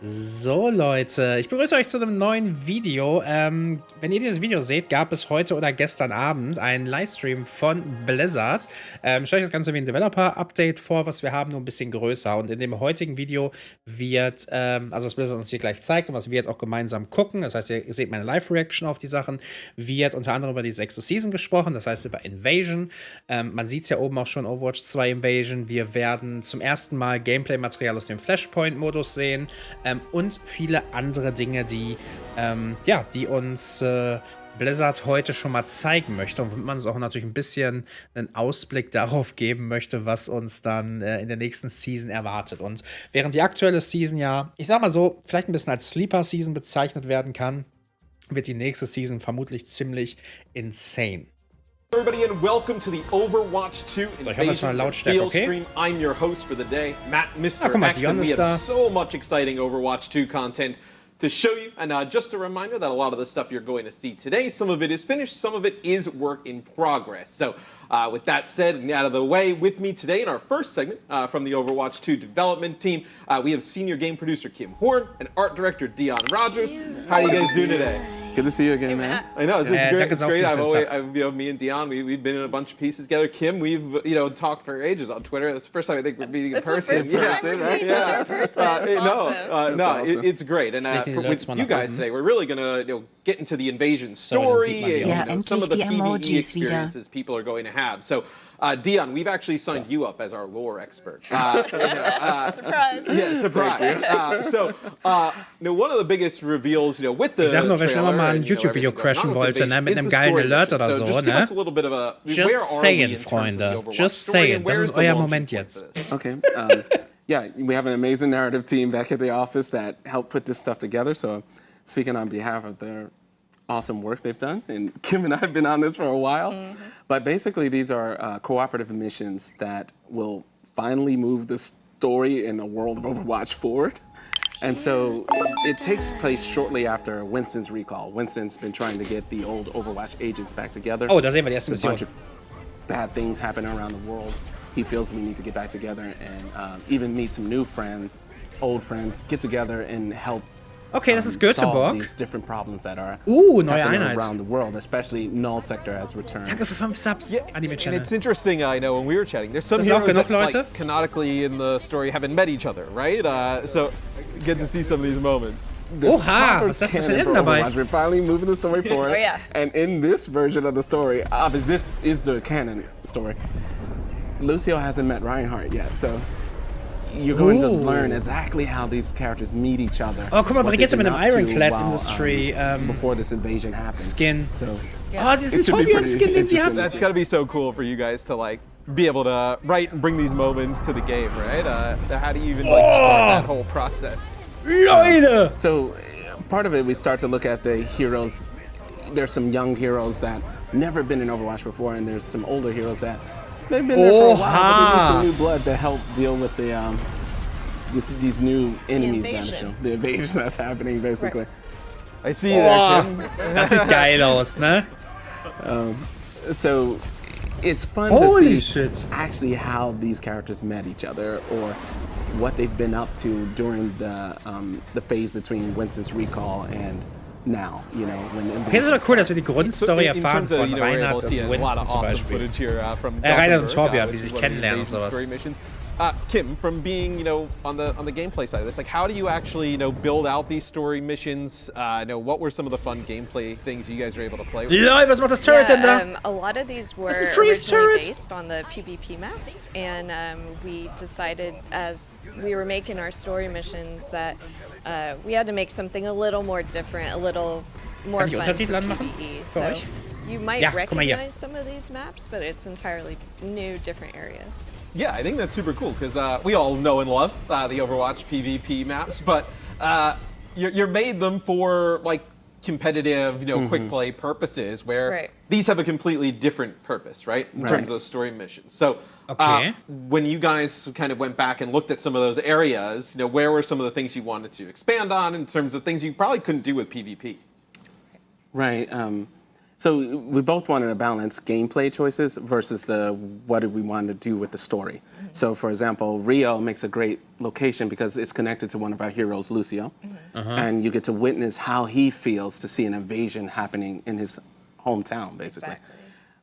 So Leute, ich begrüße euch zu einem neuen Video. Wenn ihr dieses Video seht, gab es heute oder gestern Abend einen Livestream von Blizzard. Ich stelle euch das Ganze wie ein Developer-Update vor, was wir haben, nur ein bisschen größer. Und in dem heutigen Video wird, also was Blizzard uns hier gleich zeigt und was wir jetzt auch gemeinsam gucken, das heißt, ihr seht meine Live-Reaction auf die Sachen, wird unter anderem über die 6. Season gesprochen, das heißt über Invasion. Man sieht es ja oben auch schon, Overwatch 2 Invasion. Wir werden zum ersten Mal Gameplay-Material aus dem Flashpoint-Modus sehen. Und viele andere Dinge, die, die uns Blizzard heute schon mal zeigen möchte und womit man uns auch natürlich ein bisschen einen Ausblick darauf geben möchte, was uns dann in der nächsten Season erwartet. Und während die aktuelle Season ja, ich sag mal so, vielleicht ein bisschen als Sleeper-Season bezeichnet werden kann, wird die nächste Season vermutlich ziemlich insane. Everybody and welcome to the Overwatch 2 Invasion Field stream. I'm your host for the day, Matt, Mr. X, and we have so much exciting Overwatch 2 content to show you. And just a reminder that a lot of the stuff you're going to see today, some of it is finished, some of it is work in progress. So with that said and out of the way, with me today in our first segment from the Overwatch 2 development team, we have senior game producer Kim Horn and art director Dion Rogers. How are you guys doing today? Good to see you again, man. I know, it's great. It's great. Me and Dion, we've been in a bunch of pieces together. Kim, we've talked for ages on Twitter. It's the first time I think we're meeting in person. It's the first time we're seeing each other in person. It's great. And with you guys today, we're really gonna get into the invasion story and some of the PVE experiences people are going to have. So. Dion, we've actually signed you up as our lore expert. Surprise. Yeah, surprise. One of the biggest reveals, with the Ich sag nur, wenn ich nochmal mal ein YouTube-Video crashen wollte, ne, mit einem geilen Alert oder so, ne? Just saying, Freunde. Just saying. Das ist euer Moment jetzt. Okay. Yeah, we have an amazing narrative team back at the office that helped put this stuff together. So, speaking on behalf of their awesome work they've done, and Kim and I have been on this for a while. But basically, these are cooperative missions that will finally move the story in the world of Overwatch forward. And so it takes place shortly after Winston's recall. Winston's been trying to get the old Overwatch agents back together. Oh, da sehen wir die erste Mission. A Mission. bunch of bad things happen around the world. He feels we need to get back together and even meet some new friends, old friends, get together and help. Okay, das ist Göteborg. These different problems that are neue Einheit. Around the world, especially Null Sector has returned. Danke für 5 Subs. And it's interesting, I know when we were chatting, there's some heroes that like, canonically in the story haven't met each other, right? So get to see some of these moments. Oha, was ist das für ein dabei? We're finally moving the story forward. Oh yeah. And in this version of the story, obviously this is the canon story. Lucio hasn't met Reinhardt yet, so you're going to learn exactly how these characters meet each other. Oh, guck mal, bringt jetzt mit einem Ironclad Industry before this invasion happened. Skin. So, oh, sie ist ein Torbjörn-Skin, den sie hat. That's gotta be so cool for you guys to like be able to write and bring these moments to the game, right? How do you even like start that whole process? Leute! So part of it, we start to look at the heroes. There's some young heroes that never been in Overwatch before, and there's some older heroes that they've been there for a while, but they need some new blood to help deal with the these new enemies. The invasion that's happening, basically. Right. I see that, Kim. Das sieht geil aus, ne? So it's fun to see actually how these characters met each other or what they've been up to during the phase between Winston's recall and now, Okay, das ist aber cool, dass wir die Grundstory erfahren von Reinhardt und Winston zum Beispiel. Reinhardt und Torbjörn, wie sie sich kennenlernen und sowas. Kim, from being, on the gameplay side of this, like, how do you actually, build out these story missions? What were some of the fun gameplay things you guys were able to play with? Lol, was macht das Turret denn da? A lot of these were originally based on the PvP maps, and we decided as we were making our story missions that we had to make something a little more different, a little more fun for PvE. So you might recognize some of these maps, but it's entirely new, different areas. Yeah, I think that's super cool because we all know and love the Overwatch PvP maps, but you're made them for like competitive, quick play purposes where these have a completely different purpose, right? In terms of story missions. So when you guys kind of went back and looked at some of those areas, where were some of the things you wanted to expand on in terms of things you probably couldn't do with PvP? Right. So we both wanted to balance gameplay choices versus what did we want to do with the story. Mm-hmm. So for example, Rio makes a great location because it's connected to one of our heroes, Lucio. Mm-hmm. And you get to witness how he feels to see an invasion happening in his hometown, basically. Exactly.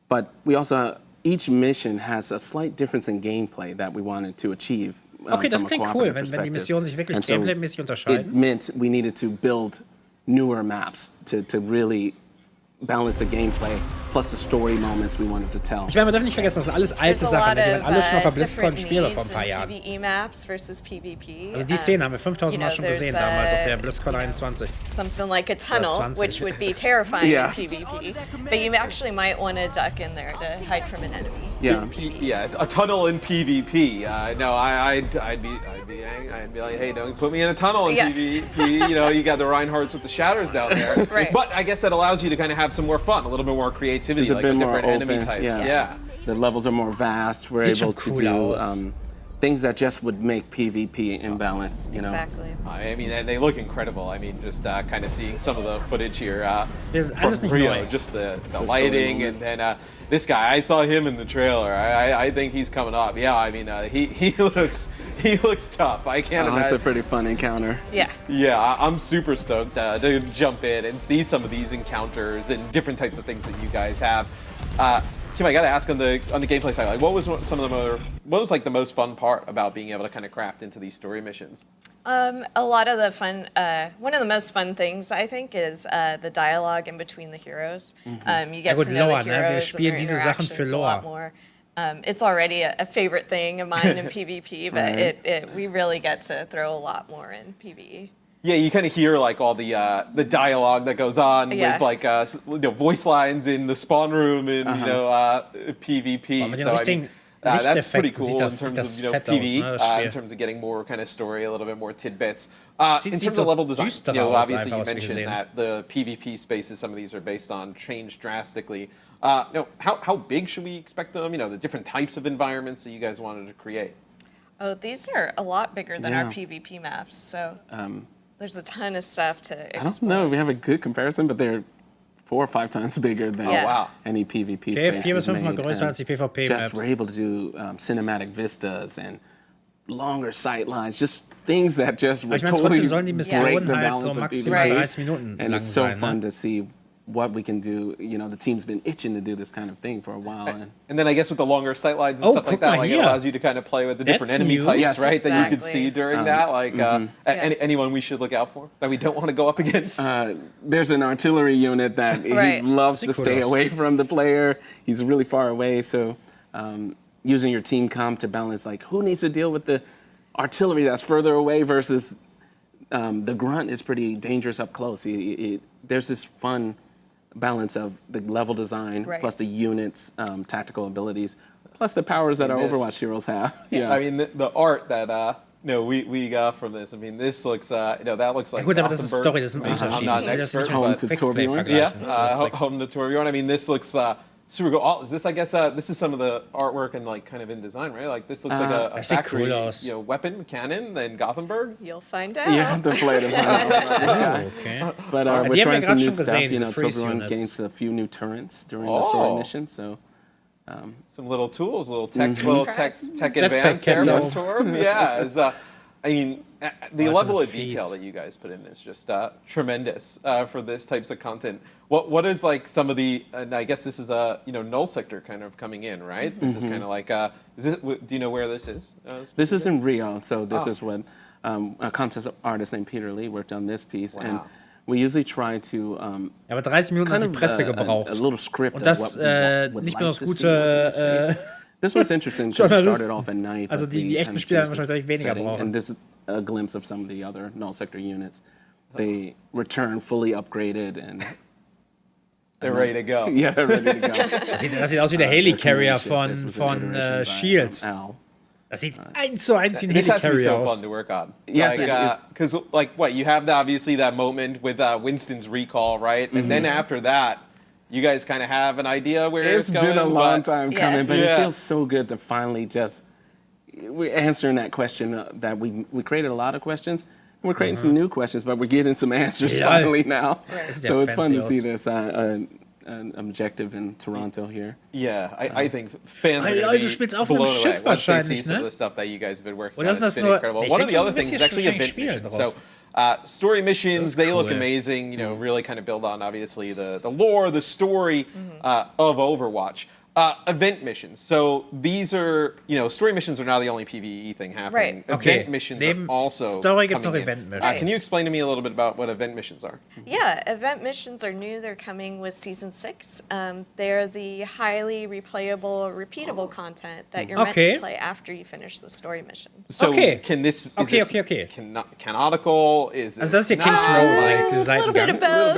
But we also, each mission has a slight difference in gameplay that we wanted to achieve. Okay, das klingt cool, wenn die Missionen sich wirklich gameplaymäßig unterscheiden. It meant we needed to build newer maps to really balance the gameplay plus the story moments we wanted to tell. Ich meine, man darf nicht vergessen, das sind alles alte Sachen, die waren alle schon auf der BlizzCon spielbar vor ein paar Jahren. PVE maps versus PvP. Also die Szene haben wir 5000 Mal schon gesehen damals auf der BlizzCon 21. Something like a tunnel, which would be terrifying in PvP, but you actually might want to duck in there to hide from an enemy. Yeah, yeah, a tunnel in PvP. No, I'd be like, hey, don't put me in a tunnel in PvP. You know, you got the Reinhardts with the shatters down there. Right. But I guess that allows you to kind of have some more fun, a little bit more creativity, it's like with different enemy types. Yeah. The levels are more vast. We're able to do things that just would make PvP imbalanced, you know. Exactly. I mean, they look incredible. I mean, just kind of seeing some of the footage here from Rio, just the lighting, and then this guy, I saw him in the trailer. I think he's coming up. Yeah, I mean, he looks tough. I can't imagine. It's a pretty fun encounter. Yeah. Yeah, I'm super stoked to jump in and see some of these encounters and different types of things that you guys have. Kim, I gotta ask on the gameplay side, like, what was like the most fun part about being able to kind of craft into these story missions? A lot of the fun, one of the most fun things I think is the dialogue in between the heroes. You get to know the heroes and their interactions a lot more. It's already a favorite thing of mine in PvP, but we really get to throw a lot more in PvE. Yeah, you kind of hear like all the dialogue that goes on with like voice lines in the spawn room in PvP. So I mean, that's pretty cool in terms of PvE, in terms of getting more kind of story, a little bit more tidbits. In terms of level design, obviously you mentioned that the PvP spaces some of these are based on changed drastically. How big should we expect them? You know, the different types of environments that you guys wanted to create. Oh, these are a lot bigger than our PvP maps. So. There's a ton of stuff to explore. I don't know, we have a good comparison, but they're 4 or 5 times bigger than any PvP space. 4 bis 5 Mal größer als die PvP-Maps. We're able to do cinematic vistas and longer sight lines, just things that just would totally break the balance of PvP. And it's so fun to see what we can do. You know, the team's been itching to do this kind of thing for a while. And then I guess with the longer sight lines and stuff like that, like, it allows you to kind of play with the different enemy types, right? That you could see during that. Like, anyone we should look out for that we don't want to go up against? There's an artillery unit that he loves to stay away from the player. He's really far away, so using your team comp to balance, like, who needs to deal with the artillery that's further away versus the grunt is pretty dangerous up close. There's this fun balance of the level design plus the units' tactical abilities plus the powers that our Overwatch heroes have. I mean, the art that we got from this. I mean, this looks that looks like. Gut, aber das ist Story, das ist ein Unterschied. I'm not an expert, Home to Torbjorn. Home to Torbjorn. I mean, this looks super cool. Is this? I guess this is some of the artwork and like kind of in design, right? Like this looks like a factory, weapon cannon in Gothenburg. You'll find out. You have to play it. Okay. But we're trying some new stuff. You know, Torbjorn gains a few new turrets during the story mission, so. Some little tools, little tech advance there. Yeah, I mean, the level of detail that you guys put in is just tremendous for this types of content. What is like some of the? And I guess this is a null sector kind of coming in, right? This is kind of like. Do you know where this is? This is in Rio, so this is when a contest artist named Peter Lee worked on this piece, and we usually try to. Aber 30 Minuten hat die Presse gebraucht. A little script. Und das nicht besonders gute. This was interesting because it started off at night. Also die echten Spieler werden wahrscheinlich weniger brauchen. And this is a glimpse of some of the other null sector units. They return fully upgraded and. They're ready to go. Yeah, they're ready to go. Das sieht aus wie der Helicarrier von Shield. Das sieht 1:1 wie ein Helicarrier aus. So fun to work on. Yes, because you have obviously that moment with Winston's recall, right? And then after that, you guys kind of have an idea where it's going. It's been a long time coming, but it feels so good to finally we're answering that question that we created a lot of questions. We're creating some new questions, but we're getting some answers finally now. So it's fun to see this. an objective in Toronto here. Yeah, I think fans are going to be blown away once they see some of the stuff that you guys have been working on. It's been incredible. One of the other things is actually event missions. So story missions, they look amazing, you know, really kind of build on, obviously, the lore, the story of Overwatch. Event missions. So these are, you know, story missions are now the only PVE thing happening. Right. Event missions are also Story gibt's noch coming Event missions. Can you explain to me a little bit about what event missions are? Yeah, event missions are new. They're coming with Season 6. They're the highly replayable, repeatable content that you're meant to play after you finish the story missions. So can this... Canonical? Is this... Also das ist ja King's Row, eigentlich, A little bit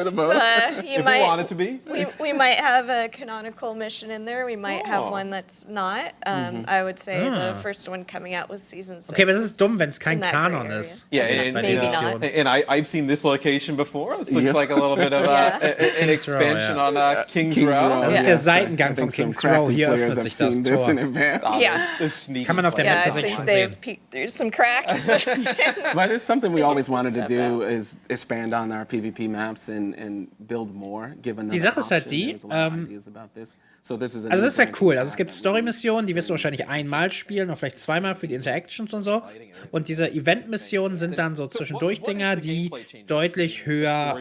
of both. You might, want it to be? We might have a canonical mission in there. We might have one that's not. I would say the first one coming out was Season 6. Okay, aber das ist dumm, wenn es kein Kanon ist. Yeah, and I've seen this location before. This looks like a little bit of an expansion on King's Row. Das ist der Seitengang von King's Row. Hier öffnet sich das Tor. Das kann man auf der Map tatsächlich schon sehen. There's some cracks. But it's something we always wanted to do is expand on our PvP maps and build more, given die Sache ist halt die, also das ist ja cool. Also es gibt Story-Missionen, die wirst du wahrscheinlich einmal spielen oder vielleicht zweimal für die Interactions und so. Und diese Event-Missionen sind dann so zwischendurch-Dinger, die deutlich höher,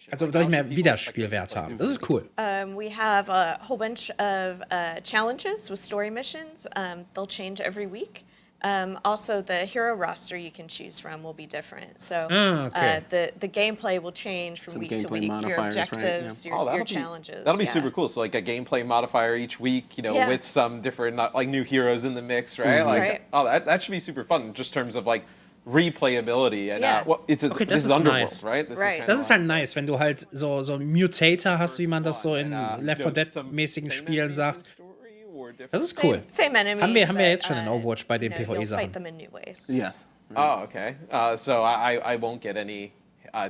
also deutlich mehr Wiederspielwert haben. Das ist cool. We have a whole bunch of challenges with story missions. They'll change every week. Also, the hero roster you can choose from will be different. So the gameplay will change from week to week. Your objectives, your challenges. That'll be super cool. So like a gameplay modifier each week, you know, with some different like new heroes in the mix, right? That should be super fun. Just in terms of like replayability and this is Underworld, nice. Right? Das ist halt nice, wenn du halt so Mutator hast, wie man das so in Left 4 Dead-mäßigen Spielen sagt. Das ist cool. Haben wir jetzt schon in Overwatch bei den PvE-Sachen. Yes. Oh, okay. So I won't get any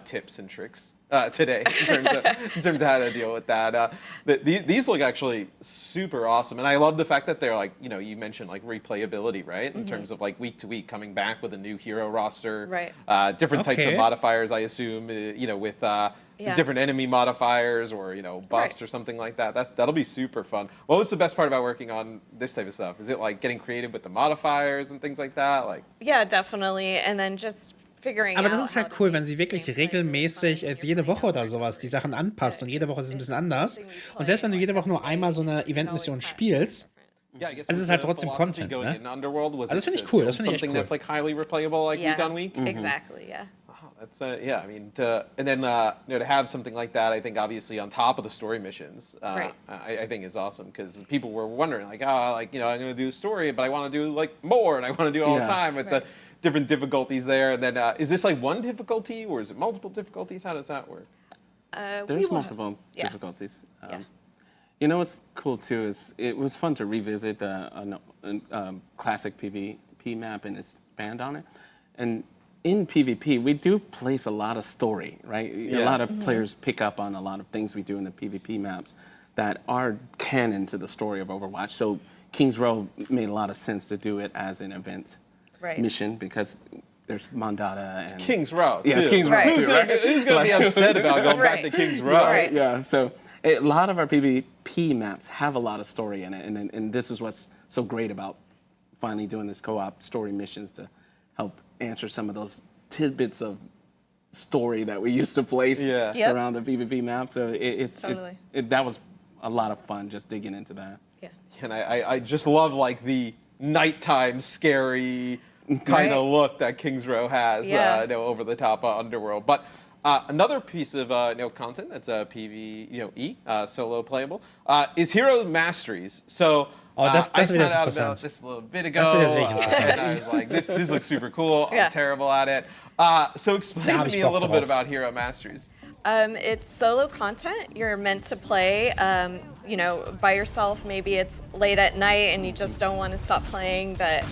tips and tricks today in terms of how to deal with that. These look actually super awesome, and I love the fact that they're like, you know, you mentioned like replayability, right? In terms of like week to week coming back with a new hero roster, different types of modifiers, I assume, you know, with different enemy modifiers or, you know, buffs or something like that. That'll be super fun. What was the best part about working on this type of stuff? Is it like getting creative with the modifiers and things like that? Like, yeah, definitely. And then just Aber das ist halt cool, wenn sie wirklich regelmäßig, jede Woche oder sowas, die Sachen anpasst und jede Woche ist es ein bisschen anders. Und selbst wenn du jede Woche nur einmal so eine Event-Mission spielst, es ist halt trotzdem Content, ne? Also das finde ich cool, das finde ich echt cool. That's like highly replayable, like week on week? Exactly, yeah. That's I mean, and then you know, to have something like that, I think obviously on top of the story missions, I think is awesome because people were wondering like, like, you know, I'm going to do a story, but I want to do like more, and I want to do it all the time with the different difficulties there. And then is this like one difficulty or is it multiple difficulties? How does that work? There's multiple difficulties. You know what's cool too is it was fun to revisit the classic PvP map and expand on it. And in PvP, we do place a lot of story, right? A lot of players pick up on a lot of things we do in the PvP maps that are canon to the story of Overwatch. So King's Row made a lot of sense to do it as an event mission because there's Mondada and... It's King's Row, too. Yeah, it's King's Row, too, right? Who's going to be upset about going back to King's Row? Yeah, so a lot of our PvP maps have a lot of story in it, and this is what's so great about finally doing this co-op story missions to help answer some of those tidbits of story that we used to place around the PvP map. So that was a lot of fun just digging into that. Yeah. And I just love like the nighttime scary kind of look that King's Row has you know, over the top Underworld. But another piece of you know, content that's PvE solo playable is Hero Masteries. So das I wird found out interessant. about this a little bit ago, and I was like, this looks super cool. I'm terrible at it. So explain to me a little bit about Hero Masteries. It's solo content. You're meant to play, you know, by yourself. Maybe it's late at night and you just don't want to stop playing, but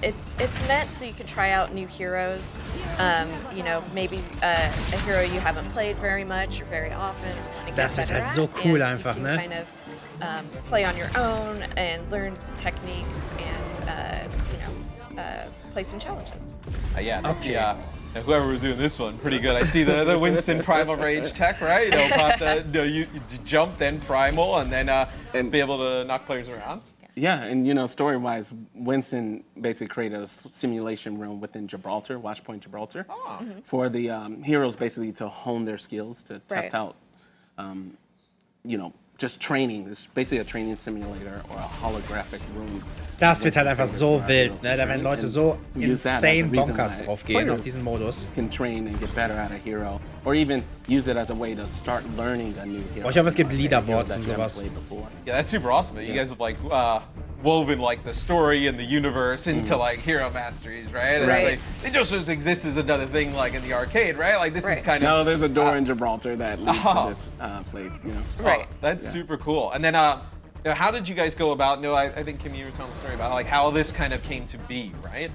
it's meant so you can try out new heroes. You know, maybe a hero you haven't played very much or very often. Das wird halt so cool einfach, ne? Kind of play on your own and learn techniques and you know, play some challenges. Whoever was doing this one, pretty good. I see the Winston Primal Rage tech, right? You jump, then Primal, and then and be able to knock players around. Yeah, and story-wise, Winston basically created a simulation room within Gibraltar, Flashpoint Gibraltar, for the heroes basically to hone their skills, to test out, just training. It's basically a training simulator or a holographic room. Das wird halt einfach so wild, ne? Da werden Leute so insane bonkers drauf gehen auf diesen Modus. Can train and get better at a hero, or even use it as a way to start learning a new hero. Oh, ich hoffe, es gibt Leaderboards und sowas. Yeah, that's super awesome. You guys have like woven like the story and the universe into like hero masteries, right? And Right. it just exists as another thing like in the arcade, right? Like this is kind of no. There's a door in Gibraltar that leads to this place. Right. That's super cool. And then how did you guys go about? I think Kim, you were telling a story about like how this kind of came to be, right?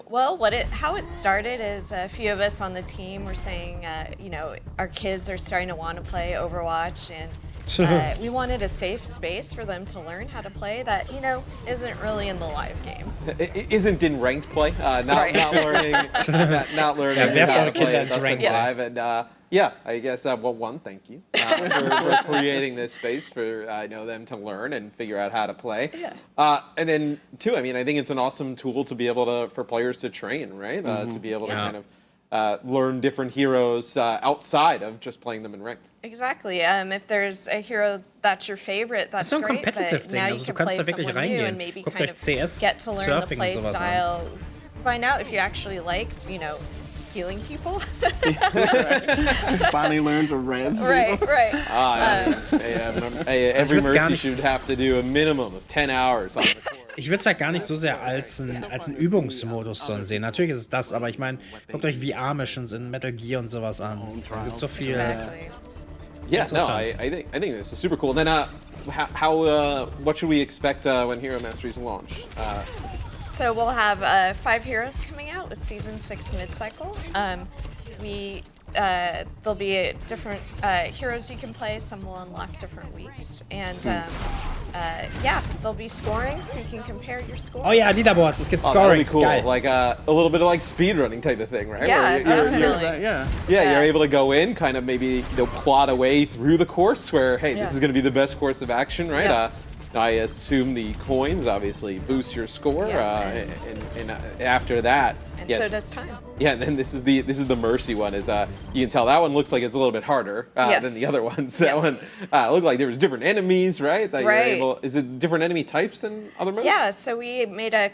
Well, how it started is a few of us on the team were saying, our kids are starting to want to play Overwatch, and we wanted a safe space for them to learn how to play that, isn't really in the live game. It isn't in ranked play, not learning, not learning how to play it live, and I guess one, thank you for creating this space for them to learn and figure out how to play. And then two, I think it's an awesome tool to be able for players to train, right? To be able to kind of learn different heroes outside of just playing them in ranked. Exactly. If there's a hero that's your favorite, that's so ein great. competitive Ding. Also du kannst da wirklich reingehen. Guckt euch CS, Surfing und sowas an. Find out if you actually like, healing people. Finally learn to res. Right. Every Mercy should have to do a minimum of 10 hours on the course. Ich würde es halt gar nicht so sehr als einen Übungsmodus sehen. Natürlich ist es das, aber ich meine, guckt euch VR-Missions in Metal Gear und sowas an. Da gibt so viel. Yeah, no, I think this is super cool. Then, what should we expect when Hero Masteries launch? So we'll have 5 heroes coming out with Season 6 mid-cycle. There'll be different heroes you can play. Some will unlock different weeks, and there'll be scoring, so you can compare your score. Oh yeah, Leaderboards. Es gibt Scoring. Cool. Geil. Like a little bit of like speedrunning type of thing, right? Yeah, definitely. You're able to go in, kind of maybe plot a way through the course where, hey, this is going to be the best course of action, right? Yes. I assume the coins obviously boost your score, and after that, and so does time. Yeah, and then this is the Mercy one. Is you can tell that one looks like it's a little bit harder than the other ones. That one looked like there was different enemies, right? That is it different enemy types than other modes? Yeah, so we made a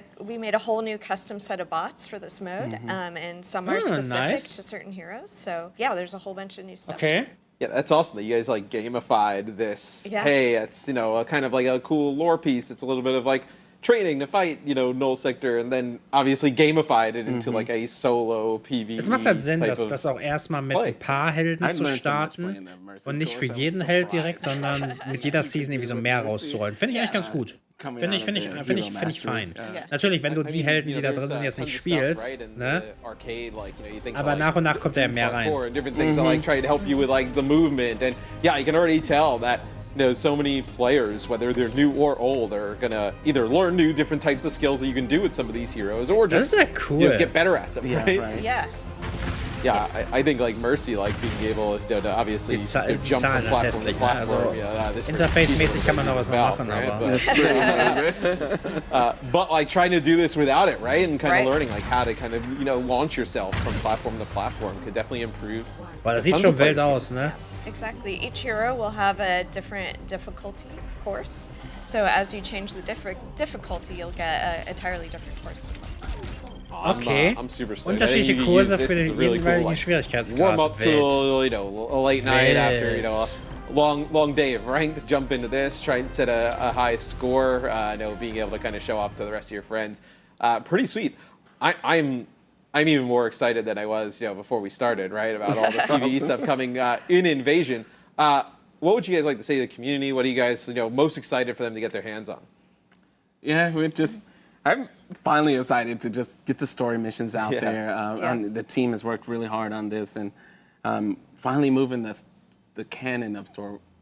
whole new custom set of bots for this mode, and some are specific to certain heroes. So yeah, there's a whole bunch of new stuff. Okay. Yeah, that's awesome that you guys like gamified this. Yeah. Hey, it's a kind of like a cool lore piece. It's a little bit of like training to fight, Null Sector, and then obviously gamified it into like a solo PvE. Es macht halt Sinn, das auch erstmal mit ein paar Helden zu starten und nicht für jeden Held direkt, sondern mit jeder Season irgendwie so mehr rauszurollen. Finde ich eigentlich ganz gut. Finde ich fein. Natürlich, wenn du die Helden, die da drin sind, jetzt nicht spielst, ne? Aber nach und nach kommt da ja mehr rein. Different things that like try to help you with like the movement, and you can already tell that so many players, whether they're new or old, are gonna either learn new different types of skills that you can do with some of these heroes, or just get better at them, right? Yeah, I think like Mercy, like being able to obviously jump from platform to platform. Interface-mäßig kann man noch was machen, aber. But like trying to do this without it, right? And kind of learning like how to kind of launch yourself from platform to platform could definitely improve. Boah, das sieht schon wild aus, ne? Exactly. Each hero will have a different difficulty course. So as you change the difficulty, you'll get an entirely different course to play. Okay. I'm super stoked. Unterschiedliche Kurse für den jeweiligen Schwierigkeitsgrad. Warm up to a late night after a long day of ranked. Jump into this, try and set a high score. Being able to kind of show off to the rest of your friends. Pretty sweet. I'm even more excited than I was, before we started, right? About all the PvE stuff coming in Invasion. What would you guys like to say to the community? What are you guys, most excited for them to get their hands on? Yeah, I'm finally excited to just get the story missions out there. The team has worked really hard on this, and finally moving the canon of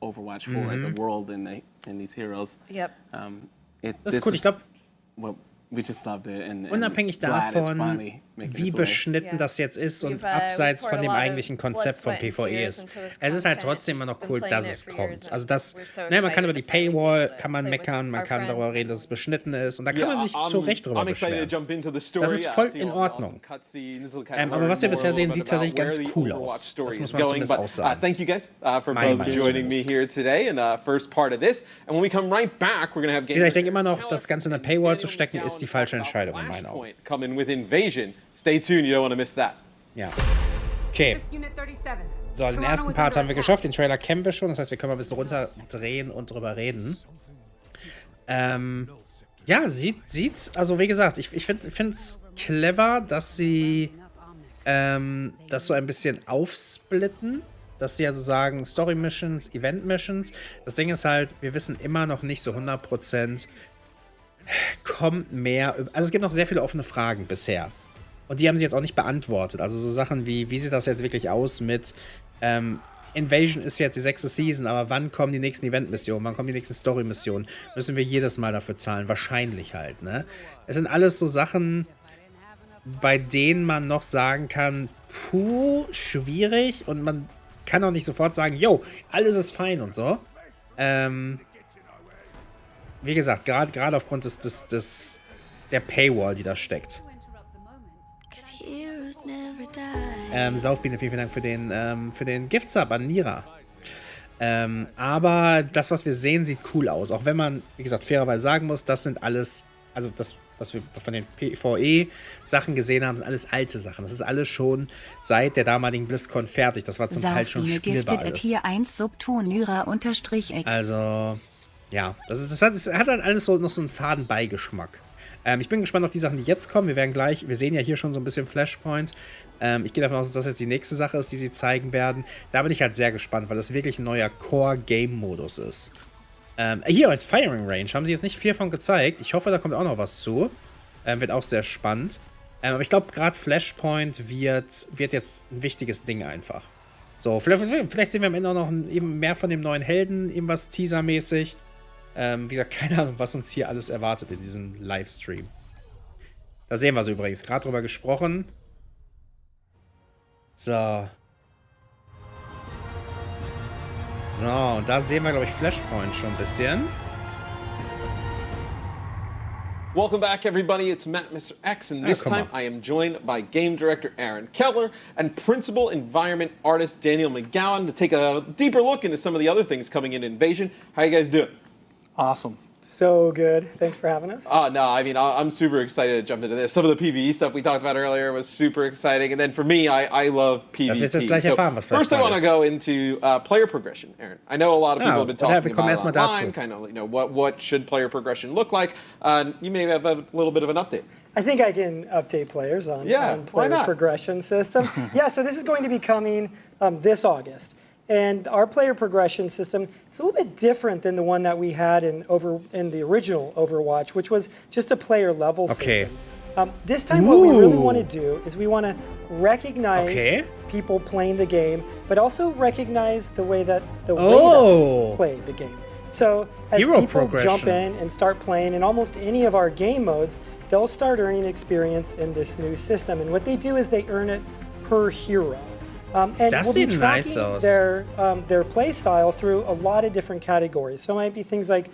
Overwatch forward, the world and these heroes. Yep. Das ist cool, ich glaube. Well, we just loved it, and unabhängig glad it's davon, finally wie beschnitten das jetzt ist und abseits von dem eigentlichen Konzept von PvE ist. Es ist halt trotzdem immer noch cool, dass es kommt. Also man kann über die Paywall, kann man meckern, man kann darüber reden, dass es beschnitten ist und da kann man sich zu Recht drüber beschweren. Das ist voll in Ordnung. Aber was wir bisher sehen, sieht tatsächlich ganz cool aus. Das muss man zumindest auch sagen. Thank you guys for both joining me here today in the first part of this. And when we come right back, we're going to have Wie gesagt, ich denke immer noch, das Ganze in eine Paywall zu stecken, ist die falsche Entscheidung in meinen Augen. Coming with Invasion. Stay tuned, you don't want to miss that. Ja. Okay. So, den ersten Part haben wir geschafft, den Trailer kennen wir schon, das heißt, wir können mal ein bisschen runterdrehen und drüber reden. Ja, also wie gesagt, ich finde es clever, dass sie das so ein bisschen aufsplitten, dass sie also sagen, Story-Missions, Event-Missions. Das Ding ist halt, wir wissen immer noch nicht so 100%, kommt mehr, also es gibt noch sehr viele offene Fragen bisher. Und die haben sie jetzt auch nicht beantwortet. Also so Sachen wie sieht das jetzt wirklich aus mit Invasion ist jetzt die 6. Season, aber wann kommen die nächsten Event-Missionen? Wann kommen die nächsten Story-Missionen? Müssen wir jedes Mal dafür zahlen? Wahrscheinlich halt, ne? Es sind alles so Sachen, bei denen man noch sagen kann, puh, schwierig. Und man kann auch nicht sofort sagen, yo, alles ist fein und so. Wie gesagt, gerade aufgrund der Paywall, die da steckt. Saufbiene, vielen Dank für den Gift-Sub an Nira. Aber das, was wir sehen, sieht cool aus. Auch wenn man, wie gesagt, fairerweise sagen muss, das sind alles, also das, was wir von den PVE-Sachen gesehen haben, sind alles alte Sachen. Das ist alles schon seit der damaligen BlizzCon fertig. Das war zum Teil schon spielbar alles. Hier 1 Subton-Nyra-X. Also, ja, das hat halt alles so noch so einen faden Beigeschmack. Ich bin gespannt auf die Sachen, die jetzt kommen. Wir sehen ja hier schon so ein bisschen Flashpoint. Ich gehe davon aus, dass das jetzt die nächste Sache ist, die sie zeigen werden. Da bin ich halt sehr gespannt, weil das wirklich ein neuer Core-Game-Modus ist. Hier als Firing Range haben sie jetzt nicht viel von gezeigt. Ich hoffe, da kommt auch noch was zu. Wird auch sehr spannend. Aber ich glaube, gerade Flashpoint wird jetzt ein wichtiges Ding einfach. So, vielleicht sehen wir am Ende auch noch eben mehr von dem neuen Helden, irgendwas teasermäßig. Wie gesagt, keine Ahnung, was uns hier alles erwartet in diesem Livestream. Da sehen wir so übrigens, gerade drüber gesprochen. So. So, und da sehen wir, glaube ich, Flashpoint schon ein bisschen. Welcome back, everybody. It's Matt, Mr. X, and this time I am joined by Game Director Aaron Keller and Principal Environment Artist Daniel McGowan to take a deeper look into some of the other things coming in Invasion. How you guys doing? Awesome. So good. Thanks for having us. No, I mean, I'm super excited to jump into this. Some of the PvE stuff we talked about earlier was super exciting. And then for me, I love PvP. First I want to go into player progression, Aaron. I know a lot of people have been talking about it online, kind of, what should player progression look like. You may have a little bit of an update. I think I can update players on player progression system. Yeah, so this is going to be coming this August. And our player progression system is a little bit different than the one that we had in the original Overwatch, which was just a player level system. This time what we really want to do is we want to recognize people playing the game, but also recognize the way that they play the game. So as people jump in and start playing in almost any of our game modes, they'll start earning experience in this new system. And what they do is they earn it per hero. And we'll be tracking their play style through a lot of different categories. So it might be things like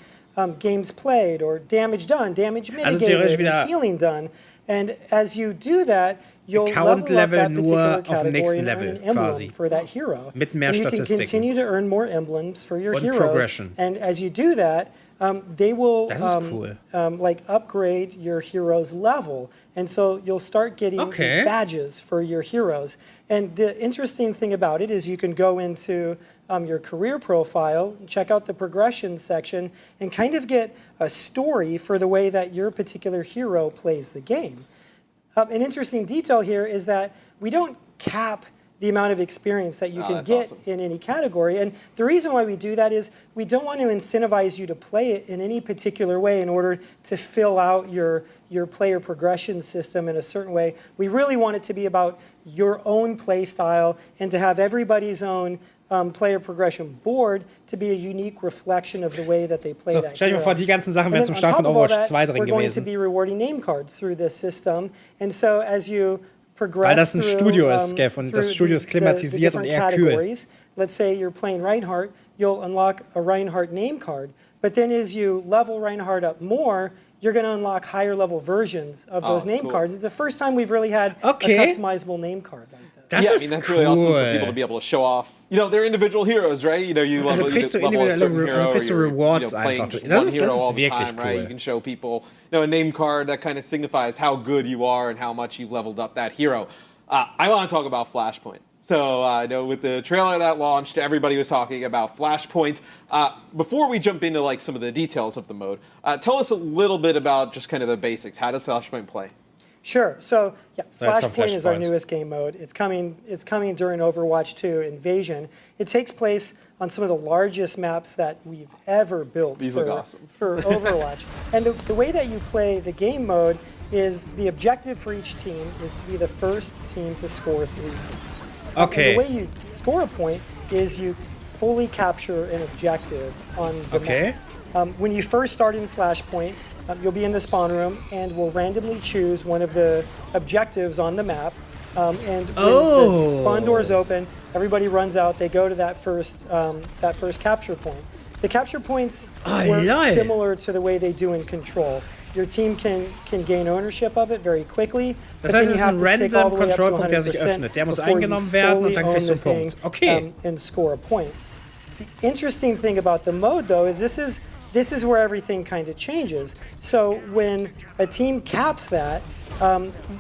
games played or damage done, damage mitigated, and healing done. And as you do that, you'll level up that particular category and earn an emblem for that hero. Mit mehr and you can continue to earn more emblems for your heroes. And as you do that, they will like upgrade your hero's level. And so you'll start getting these badges for your heroes. And the interesting thing about it is you can go into your career profile, check out the progression section, and kind of get a story for the way that your particular hero plays the game. An interesting detail here is that we don't cap the amount of experience that you can get in any category. And the reason why we do that is we don't want to incentivize you to play it in any particular way in order to fill out your player progression system in a certain way. We really want it to be about your own play style and to have everybody's own player progression board to be a unique reflection of the way that they play that stell dir mal vor, die ganzen Sachen wären zum Start von Overwatch 2 drin gewesen. We're going to gewesen. be rewarding name cards through this system. And so as you progress Weil das ein Studio ist, Skev, und das Studio ist klimatisiert und eher kühl. Let's say you're playing Reinhardt, you'll unlock a Reinhardt name card, but then as you level Reinhardt up more, you're going to unlock higher level versions of those name cards. It's the first time we've really had a customizable name card like that. That's really awesome for people to be able to show off, their individual heroes, right? You also kriegst du Rewards einfach. Das ist wirklich cool. Right? You can show people, a name card that kind of signifies how good you are and how much you've leveled up that hero. I want to talk about Flashpoint. So I know with the trailer that launched, everybody was talking about Flashpoint. Before we jump into some of the details of the mode, tell us a little bit about just kind of the basics. How does Flashpoint play? Sure. So Flashpoint is our newest game mode. It's coming during Overwatch 2 Invasion. It takes place on some of the largest maps that we've ever built for Overwatch. And the way that you play the game mode is the objective for each team is to be the first team to score 3 points. Okay. And the way you score a point is you fully capture an objective on the map. When you first start in Flashpoint, you'll be in the spawn room, and we'll randomly choose one of the objectives on the map. And when the spawn doors open, everybody runs out. They go to that first capture point. The capture points work similar to the way they do in Control. Your team can gain ownership of it very quickly. Das heißt, es ist ein random Control-Punkt, der sich öffnet. Der muss eingenommen werden und dann kriegst du einen Punkt. Okay. And score a point. The interesting thing about the mode, though, is this is where everything kind of changes. So when a team caps that,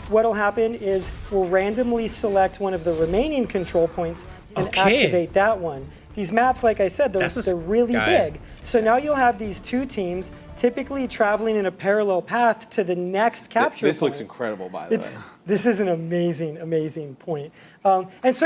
what'll happen is we'll randomly select one of the remaining control points and activate that one. These maps, like I said, they're really big. So now you'll have these 2 teams typically traveling in a parallel path to the next capture point. This looks looks incredible, by the way. This is an amazing, amazing point. And so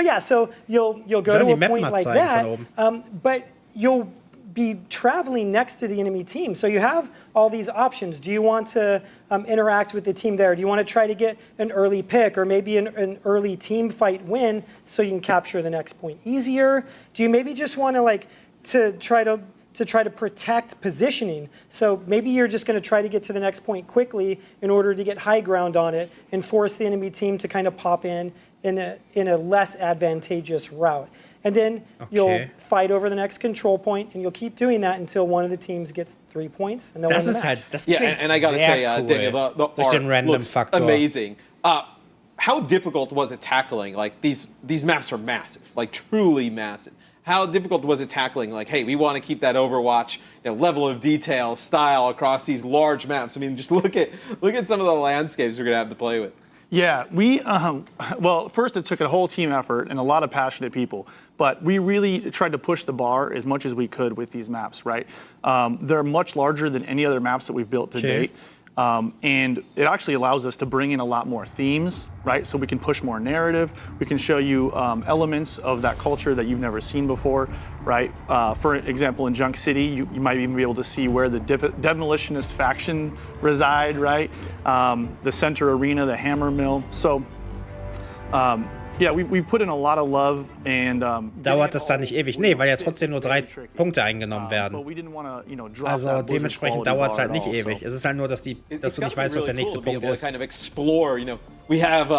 you'll go to a point like that, but you'll be traveling next to the enemy team. So you have all these options. Do you want to interact with the team there? Do you want to try to get an early pick or maybe an early team fight win so you can capture the next point easier? Do you maybe just want to try to protect positioning? So maybe you're just going to try to get to the next point quickly in order to get high ground on it and force the enemy team to kind of pop in a less advantageous route. And then you'll fight over the next control point, and you'll keep doing that until one of the teams gets 3 points, and they'll win the match. And I gotta say, Daniel, the art looks amazing. How difficult was it tackling? These maps are massive, truly massive. How difficult was it tackling? Hey, we want to keep that Overwatch level of detail, style across these large maps. I mean, just look at some of the landscapes we're gonna have to play with. Yeah, well, first it took a whole team effort and a lot of passionate people, but we really tried to push the bar as much as we could with these maps, right? They're much larger than any other maps that we've built to date. And it actually allows us to bring in a lot more themes, right? So we can push more narrative. We can show you elements of that culture that you've never seen before, right? For example, in Junk City, you might even be able to see where the demolitionist faction reside, right? The center arena, the hammer mill. So, yeah, we put in a lot of love and dauert es dann nicht ewig? Nee, weil ja trotzdem nur 3 Punkte eingenommen werden. Also dementsprechend dauert es halt nicht ewig. Es ist halt nur, dass du nicht weißt, was der nächste Punkt ist. Kind of explore, we have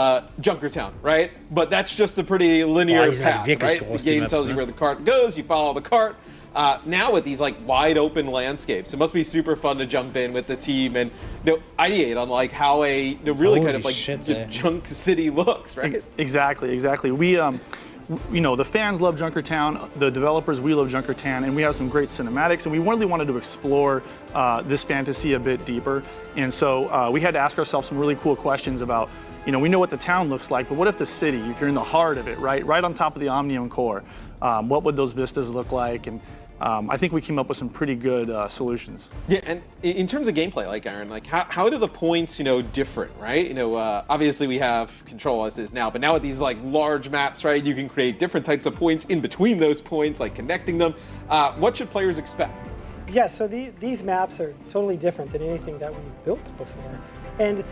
Junkertown, right? But that's just a pretty linear path, right? The game tells you where the cart goes, you follow the cart. Now with these wide open landscapes, it must be super fun to jump in with the team and ideate on how a really kind of the Junk City looks, right? Exactly. We the fans love Junkertown, the developers, we love Junkertown, and we have some great cinematics, and we really wanted to explore this fantasy a bit deeper. And so we had to ask ourselves some really cool questions about, we know what the town looks like, but what if the city, if you're in the heart of it, right on top of the Omnium core, what would those vistas look like? And I think we came up with some pretty good solutions. Yeah, and in terms of gameplay, Aaron, how do the points, different, right? Obviously we have Control as is now, but now with these large maps, right, you can create different types of points in between those points, connecting them. What should players expect? Yeah, so these maps are totally different than anything that we've built before. And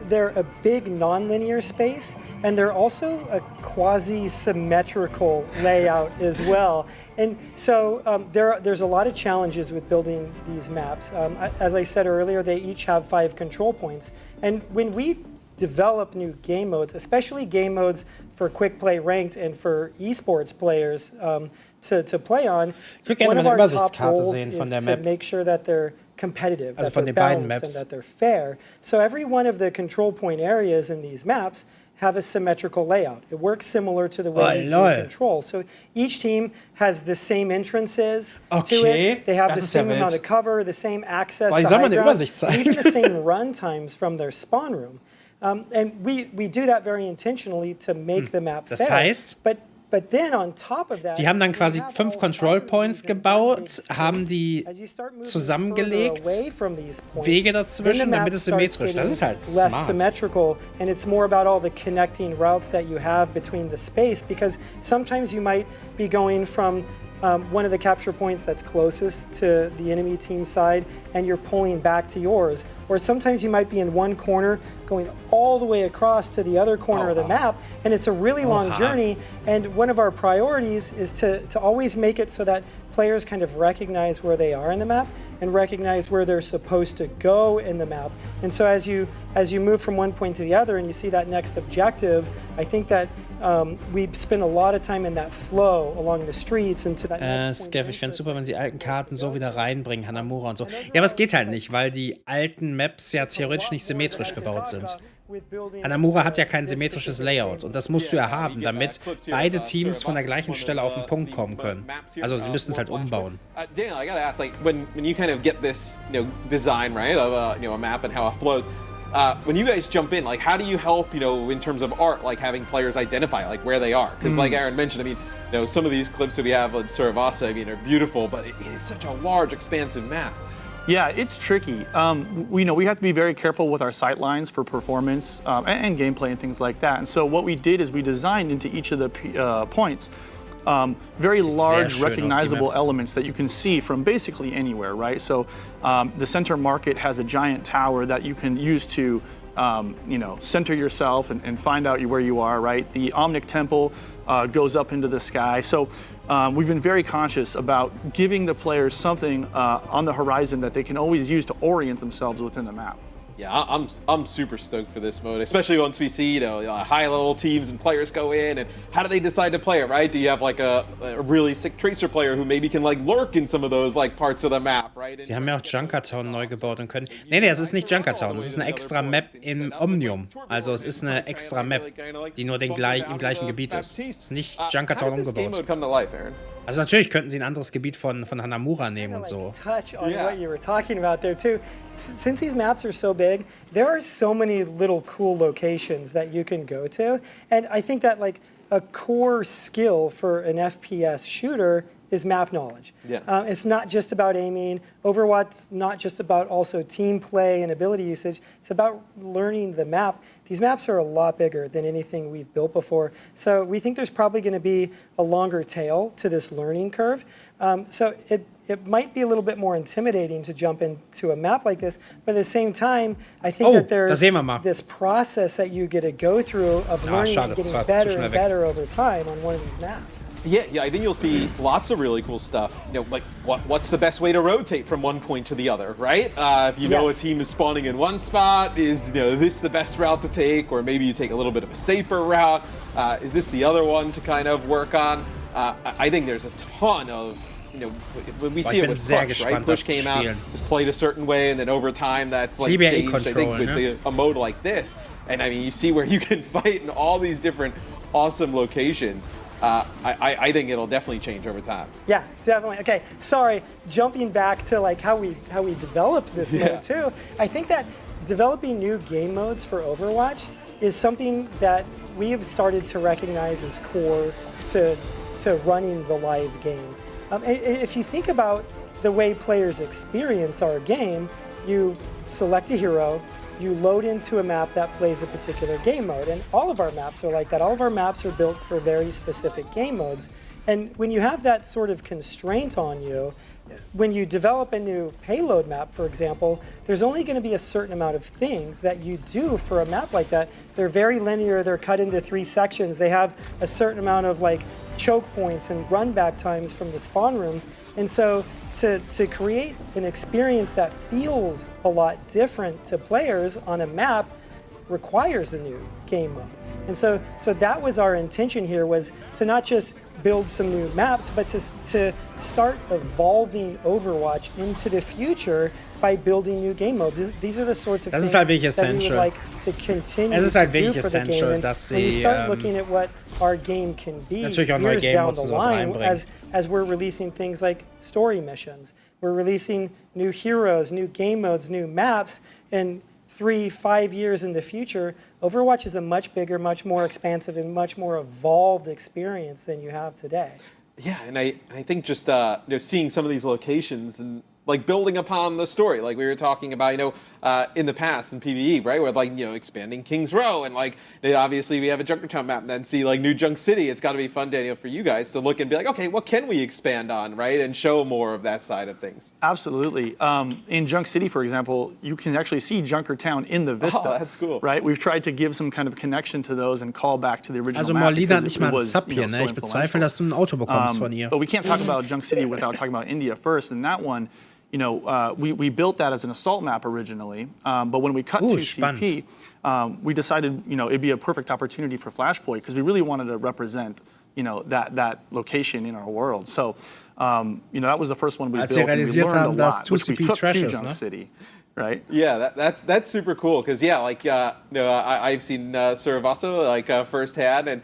they're a big non-linear space, and they're also a quasi-symmetrical layout as well. And so there's a lot of challenges with building these maps. As I said earlier, they each have 5 control points. And when we develop new game modes, especially game modes for quick play ranked and for esports players to play on. One of our top goals is to make sure that they're competitive, that they're balanced, and that they're fair. So every one of the control point areas in these maps have a symmetrical layout. It works similar to the way you do control. So each team has the same entrances to it. They have the same amount of cover, the same access to high ground, and even the same run times from their spawn room. And we do that very intentionally to make the map fair. Das heißt, But then on top of that, die haben dann quasi 5 Control Points gebaut, haben die zusammengelegt, Wege dazwischen, damit es symmetrisch. Das ist halt smart. Less symmetrical, and it's more about all the connecting routes that you have between the space, because sometimes you might be going from one of the capture points that's closest to the enemy team side, and you're pulling back to yours. Or sometimes you might be in one corner going all the way across to the other corner of the map, and it's a really long journey. And one of our priorities is to always make it so that players kind of recognize where they are in the map and recognize where they're supposed to go in the map. And so as you move from one point to the other and you see that next objective, I think that we spend a lot of time in that flow along the streets and to that next point. Ich fände es super, wenn sie alten Karten so wieder reinbringen, Hanamura und so. Ja, aber es geht halt nicht, weil die alten Maps ja theoretisch nicht symmetrisch gebaut sind. Hanamura hat ja kein symmetrisches Layout und das musst du ja haben, damit beide Teams von der gleichen Stelle auf den Punkt kommen können. Also sie müssten es halt umbauen. Daniel, I gotta ask, like when you kind of get this, design right of a map and how it flows. When you guys jump in, like how do you help, in terms of art, like having players identify like where they are? Because like Aaron mentioned, I mean, some of these clips that we have on Survasa, I mean, are beautiful, but it is such a large, expansive map. Yeah, it's tricky. We have to be very careful with our sight lines for performance and gameplay and things like that. And so what we did is we designed into each of the points very large recognizable elements that you can see from basically anywhere, right? So the center market has a giant tower that you can use to center yourself and find out where you are, right? The Omnic Temple goes up into the sky. So we've been very conscious about giving the players something on the horizon that they can always use to orient themselves within the map. Yeah, I'm super stoked for this mode, especially once we see high-level teams and players go in, and how do they decide to play it, right? Do you have like a really sick Tracer player who maybe can like lurk in some of those like parts of the map, right? Sie haben ja auch Junkertown neu gebaut und können. Nee, es ist nicht Junkertown, es ist eine extra Map in Omnium. Also es ist eine extra Map, die nur im gleichen Gebiet ist. Es ist nicht Junkertown umgebaut. Also natürlich könnten sie ein anderes Gebiet von Hanamura nehmen und so. Touch on what you were talking about there too. Since these maps are so big, there are so many little cool locations that you can go to, and I think that like a core skill for an FPS shooter is map knowledge. Yeah. It's not just about aiming. Overwatch's not just about also team play and ability usage. It's about learning the map. These maps are a lot bigger than anything we've built before. So we think there's probably going to be a longer tail to this learning curve. So it might be a little bit more intimidating to jump into a map like this, but at the same time, I think that there's this process that you get to go through of learning and getting better and better over time on one of these maps. Yeah, I think you'll see lots of really cool stuff. Like what's the best way to rotate from one point to the other, right? If you know a team is spawning in one spot, is this the best route to take, or maybe you take a little bit of a safer route? Is this the other one to kind of work on? I think there's a ton of when we see it with Push, right? Push came out, was played a certain way, and then over time that's like changed. I think with a mode like this, and I mean you see where you can fight in all these different awesome locations. I think it'll definitely change over time. Yeah, definitely. Okay, sorry, jumping back to like how we developed this mode too. I think that developing new game modes for Overwatch is something that we have started to recognize as core to running the live game. And if you think about the way players experience our game, you select a hero, you load into a map that plays a particular game mode, and all of our maps are like that. All of our maps are built for very specific game modes, and when you have that sort of constraint on you, when you develop a new payload map, for example, there's only going to be a certain amount of things that you do for a map like that. They're very linear, they're cut into 3 sections, they have a certain amount of like choke points and run back times from the spawn rooms, and so to create an experience that feels a lot different to players on a map, requires a new game mode. And so that was our intention here, was to not just build some new maps, but to start evolving Overwatch into the future by building new game modes. These are the sorts of things that we would like to continue to do for the game. And when you start looking at what our game can be years down the line, as we're releasing things like story missions, we're releasing new heroes, new game modes, new maps, and 3-5 years in the future, Overwatch is a much bigger, much more expansive, and much more evolved experience than you have today. Yeah, and I think just seeing some of these locations and like building upon the story, like we were talking about, in the past in PVE, right? With expanding King's Row, and obviously we have a Junkertown map, and then see New Junk City. It's got to be fun, Daniel, for you guys to look and be like, okay, what can we expand on, right? And show more of that side of things. Absolutely. In Junk City, for example, you can actually see Junkertown in the Vista. Oh, that's cool. Right? We've tried to give some kind of connection to those and call back to the original also, map. Marlene hat nicht mal einen Sub hier, ne? Ich bezweifle, dass du ein Auto bekommst von ihr. But we can't talk about Junk City without talking about India first, and that one, we built that as an assault map originally, but when we cut to CP, we decided, it'd be a perfect opportunity for Flashpoint because we really wanted to represent, that location in our world. So, that was the first one we built, and we learned a lot, which we took to Junk City. Right. Yeah, that's super cool because I've seen Suravaso firsthand, and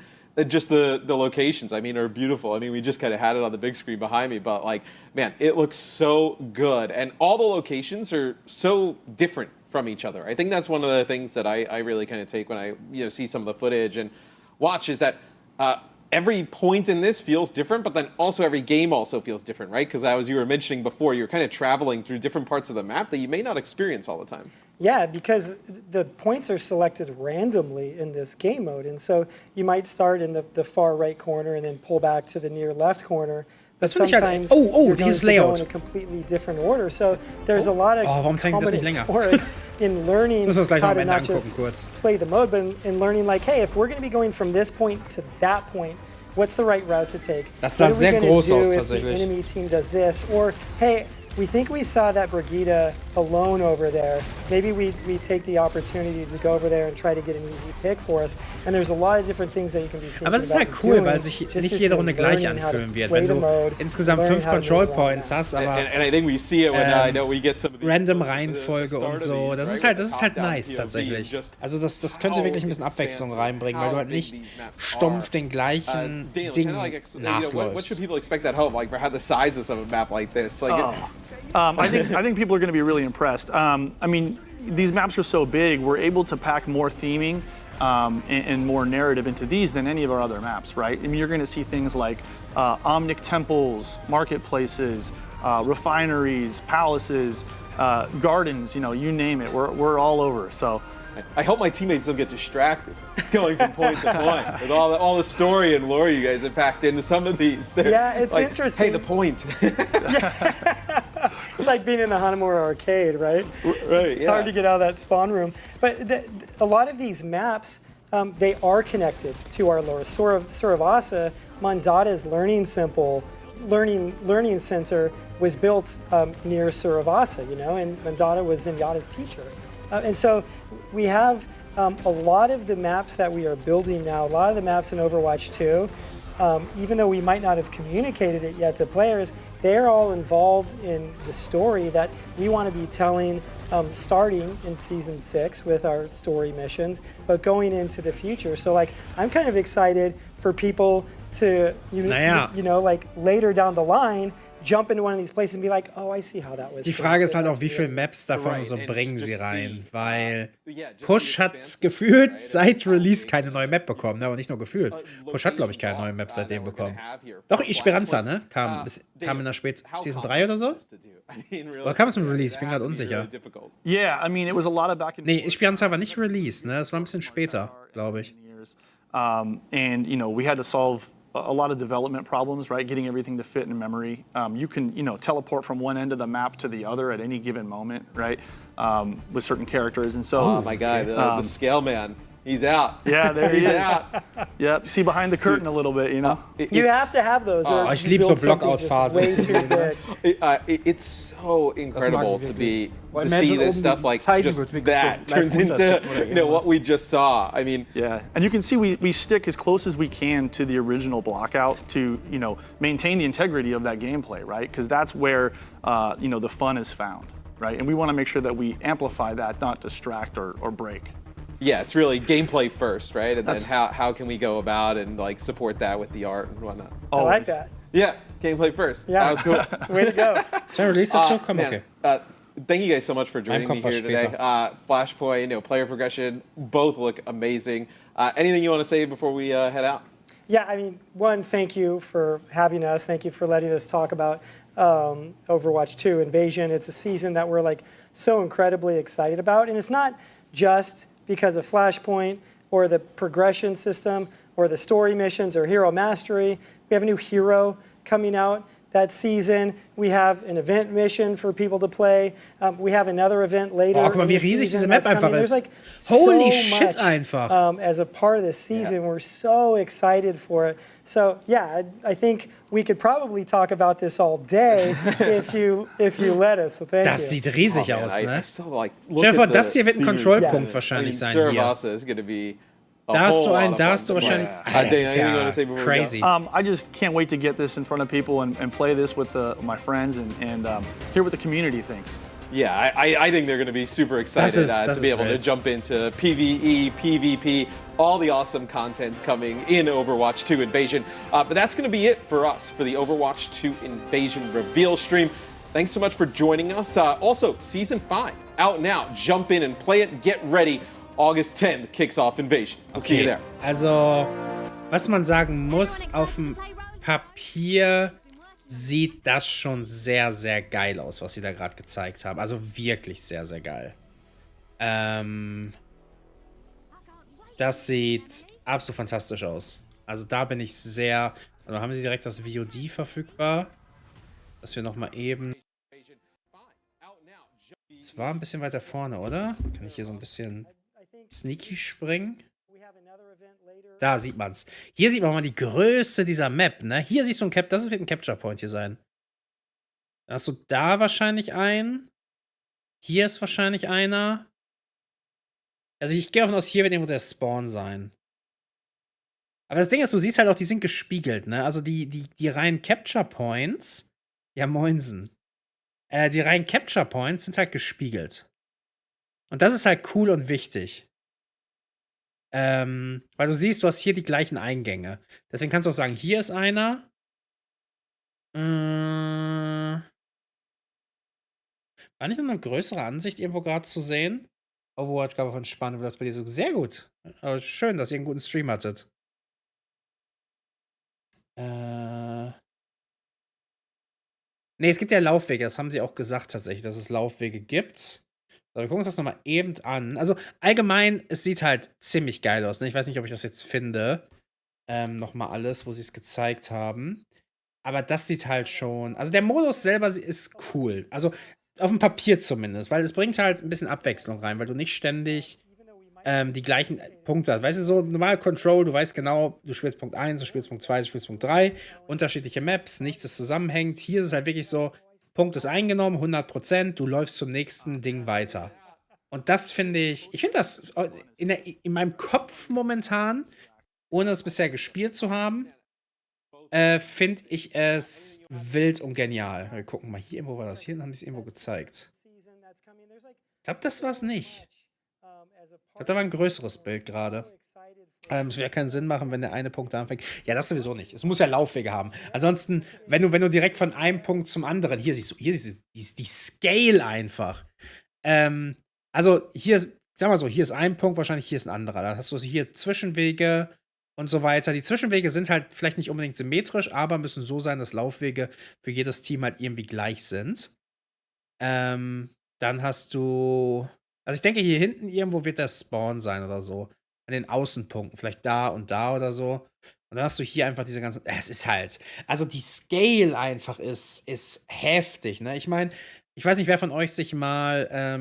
just the locations, are beautiful. We just kind of had it on the big screen behind me, but man, it looks so good, and all the locations are so different from each other. I think that's one of the things that I really kind of take when I see some of the footage and watch, is that every point in this feels different, but then also every game also feels different, right? Because as you were mentioning before, you're kind of traveling through different parts of the map that you may not experience all the time. Yeah, because the points are selected randomly in this game mode. And so you might start in the far right corner and then pull back to the near left corner. But sometimes you're going to go in a completely different order. So there's a lot of combinatorics in learning how to not just play the mode, but in learning hey, if we're going to be going from this point to that point, what's the right route to take? Das sah sehr groß aus, if the enemy team does this? Or, hey, we think we saw that Brigida alone over there. Maybe we take the opportunity to go over there and try to get an easy pick for us. And there's a lot of different things that you can be thinking Aber es ist halt cool, weil sich nicht jede Runde gleich anfühlen wird. Wenn du insgesamt 5 Control Points hast, aber and I think we see it when we get some of random Reihenfolge und so. Das ist halt nice tatsächlich. Also das könnte wirklich ein bisschen Abwechslung reinbringen, weil du halt nicht stumpf den gleichen Ding nachläufst. What should people expect at home, for how the sizes of a map like this? I think people are going to be really impressed. These maps are so big, we're able to pack more theming and more narrative into these than any of our other maps, right? You're going to see things like omnic temples, marketplaces, refineries, palaces, gardens, you name it. We're all over. So I hope my teammates don't get distracted going from point to point with all the story and lore you guys have packed into some of these. Yeah, it's interesting. Hey, the point. It's like being in the Hanamura arcade, right? Right, It's hard to get out of that spawn room. But a lot of these maps, they are connected to our lore. Suravasa, Mandata's learning center was built near Suravasa, and Mandata was Zenyatta's teacher. And so we have a lot of the maps that we are building now, a lot of the maps in Overwatch 2, even though we might not have communicated it yet to players, they're all involved in the story that we want to be telling starting in Season 6 with our story missions, but going into the future. So I'm kind of excited for people to, later down the line, jump into one of these places and be like, oh, I see how that was. Die Frage ist halt auch, wie viele Maps davon und so bringen sie rein, weil Push hat gefühlt seit Release keine neue Map bekommen, aber nicht nur gefühlt. Push hat, glaube ich, keine neue Map seitdem bekommen. Doch, Esperanza, ne? Kam in der Season 3 oder so? Oder kam es mit Release? Ich bin gerade unsicher. Yeah, it was a lot of back and Nee, Esperanza war nicht Release, ne? Das war ein bisschen später, glaube ich. And, we had to solve a lot of development problems, right? Getting everything to fit in memory. You can, teleport from one end of the map to the other at any given moment, right? With certain characters, and so. Oh my God, the scale man. He's out. Yeah, there he He's is. out. Yep, see behind the curtain a little bit, you know? You have to have those. Or ich liebe so Blockout-Phasen. It's so incredible to see this stuff like just that turns into what we just saw. I mean, yeah, and you can see we stick as close as we can to the original blockout to maintain the integrity of that gameplay, right? Because that's where the fun is found, right? And we want to make sure that we amplify that, not distract or break. Yeah, it's really gameplay first, right? And then how can we go about and like support that with the art and whatnot. I like that. Yeah, gameplay first. Yeah. That was cool. Way to go. So release dazu? Komm, okay. Thank you guys so much for joining me here today. Flashpoint, player progression, both look amazing. Anything you want to say before we head out? Yeah, I mean, one, thank you for having us. Thank you for letting us talk about Overwatch 2 Invasion. It's a season that we're like so incredibly excited about, and it's not just because of Flashpoint or the progression system or the story missions or hero mastery. We have a new hero coming out that season. We have an event mission for people to play. We have another event later. Oh, guck mal, wie riesig diese Map einfach ist. Like Holy shit einfach. As a part of this season, we're so excited for it. So yeah, I think we could probably talk about this all day if you let us. So thank das you. Sieht riesig aus, ne? Stell dir vor, das hier wird ein Kontrollpunkt wahrscheinlich sein hier. Da hast du einen, da hast du wahrscheinlich. Das ist ja crazy. I just can't wait to get this in front of people and play this with my friends and hear what the community thinks. Yeah, I think they're going to be super excited to be able to jump into PVE, PvP, all the awesome content coming in Overwatch 2 Invasion. But that's going to be it for us for the Overwatch 2 Invasion reveal stream. Thanks so much for joining us. Also, Season 5 out now. Jump in and play it. Get ready. August 10th kicks off Invasion. I'll see you there. Also, was man sagen muss, auf dem Papier sieht das schon sehr, sehr geil aus, was sie da gerade gezeigt haben. Also wirklich sehr, sehr geil. Das sieht absolut fantastisch aus. Also da bin ich sehr... Also haben sie direkt das VOD verfügbar? Dass wir nochmal eben... Es war ein bisschen weiter vorne, oder? Kann ich hier so ein bisschen sneaky springen? Da sieht man's. Hier sieht man mal die Größe dieser Map, ne? Hier siehst du ein das wird ein Capture Point hier sein. Dann hast du da wahrscheinlich einen. Hier ist wahrscheinlich einer. Also ich gehe davon aus, hier wird irgendwo der Spawn sein. Aber das Ding ist, du siehst halt auch, die sind gespiegelt, ne? Also die reinen Capture Points. Ja, moinsen. Die reinen Capture Points sind halt gespiegelt. Und das ist halt cool und wichtig. Weil du siehst, du hast hier die gleichen Eingänge. Deswegen kannst du auch sagen, hier ist einer. War nicht noch eine größere Ansicht irgendwo gerade zu sehen? Overwatch gab auch entspannt, wie das bei dir so. Sehr gut. Aber schön, dass ihr einen guten Stream hattet. Ne, es gibt ja Laufwege. Das haben sie auch gesagt tatsächlich, dass es Laufwege gibt. So, wir gucken uns das nochmal eben an. Also allgemein, es sieht halt ziemlich geil aus. Ne? Ich weiß nicht, ob ich das jetzt finde. Nochmal alles, wo sie es gezeigt haben. Aber das sieht halt schon... Also der Modus selber ist cool. Also auf dem Papier zumindest. Weil es bringt halt ein bisschen Abwechslung rein. Weil du nicht ständig die gleichen Punkte hast. Weißt du, so normal Control, du weißt genau, du spielst Punkt 1, du spielst Punkt 2, du spielst Punkt 3. Unterschiedliche Maps, nichts ist zusammenhängend. Hier ist es halt wirklich so... Punkt ist eingenommen, 100%, du läufst zum nächsten Ding weiter. Und das finde ich finde das in meinem Kopf momentan, ohne es bisher gespielt zu haben, finde ich es wild und genial. Wir gucken mal, hier irgendwo war das, hier haben sie es irgendwo gezeigt. Ich glaube, das war es nicht. Ich glaube, da war ein größeres Bild gerade. Es wird ja keinen Sinn machen, wenn der eine Punkt da anfängt. Ja, das sowieso nicht. Es muss ja Laufwege haben. Ansonsten, wenn du direkt von einem Punkt zum anderen, hier siehst du die Scale einfach. Also hier, sag mal so, hier ist ein Punkt, wahrscheinlich hier ist ein anderer. Dann hast du hier Zwischenwege und so weiter. Die Zwischenwege sind halt vielleicht nicht unbedingt symmetrisch, aber müssen so sein, dass Laufwege für jedes Team halt irgendwie gleich sind. Dann hast du, also ich denke, hier hinten irgendwo wird der Spawn sein oder so. An den Außenpunkten, vielleicht da und da oder so. Und dann hast du hier einfach diese ganzen, es ist halt, also die Scale einfach ist heftig, ne? Ich meine, Ich weiß nicht, wer von euch sich mal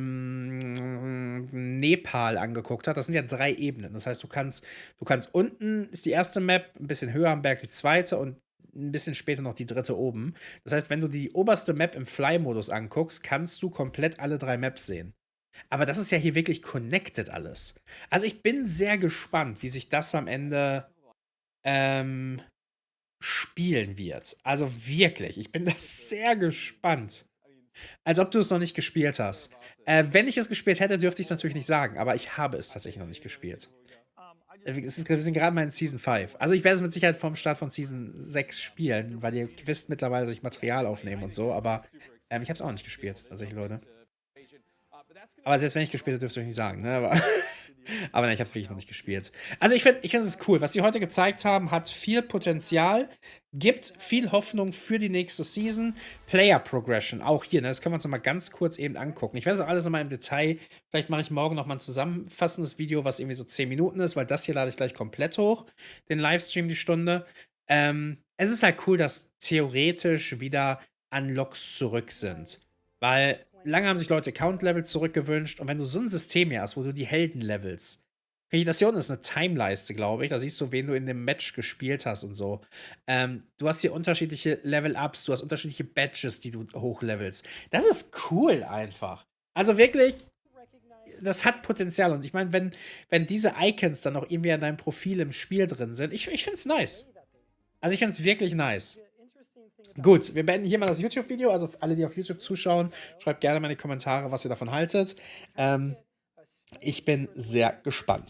Nepal angeguckt hat. Das sind ja 3 Ebenen. Das heißt, du kannst unten ist die erste Map, ein bisschen höher am Berg die zweite und ein bisschen später noch die dritte oben. Das heißt, wenn du die oberste Map im Fly-Modus anguckst, kannst du komplett alle 3 Maps sehen. Aber das ist ja hier wirklich connected alles. Also ich bin sehr gespannt, wie sich das am Ende spielen wird. Also wirklich, ich bin da sehr gespannt. Als ob du es noch nicht gespielt hast. Wenn ich es gespielt hätte, dürfte ich es natürlich nicht sagen, aber ich habe es tatsächlich noch nicht gespielt. Wir sind gerade mal in Season 5. Also ich werde es mit Sicherheit vom Start von Season 6 spielen, weil ihr wisst mittlerweile, dass ich Material aufnehme und so, aber ich habe es auch nicht gespielt, tatsächlich, Leute. Aber selbst wenn ich gespielt habe, dürft ihr euch nicht sagen, ne? Aber nein, ich habe es wirklich noch nicht gespielt. Also ich find, es ist cool. Was sie heute gezeigt haben, hat viel Potenzial, gibt viel Hoffnung für die nächste Season. Player Progression, auch hier, ne? Das können wir uns noch mal ganz kurz eben angucken. Ich werde das auch alles nochmal im Detail, vielleicht mache ich morgen nochmal ein zusammenfassendes Video, was irgendwie so 10 Minuten ist, weil das hier lade ich gleich komplett hoch, den Livestream, die Stunde. Es ist halt cool, dass theoretisch wieder Unlocks zurück sind, weil lange haben sich Leute Account-Level zurückgewünscht und wenn du so ein System hier hast, wo du die Helden levelst, das hier unten ist eine Timeleiste, glaube ich, da siehst du, wen du in dem Match gespielt hast und so. Du hast hier unterschiedliche Level-Ups, du hast unterschiedliche Badges, die du hochlevelst. Das ist cool einfach. Also wirklich, das hat Potenzial und ich meine, wenn diese Icons dann auch irgendwie an deinem Profil im Spiel drin sind, ich finde es nice. Also ich finde es wirklich nice. Gut, wir beenden hier mal das YouTube-Video. Also alle, die auf YouTube zuschauen, schreibt gerne mal in die Kommentare, was ihr davon haltet. Ich bin sehr gespannt.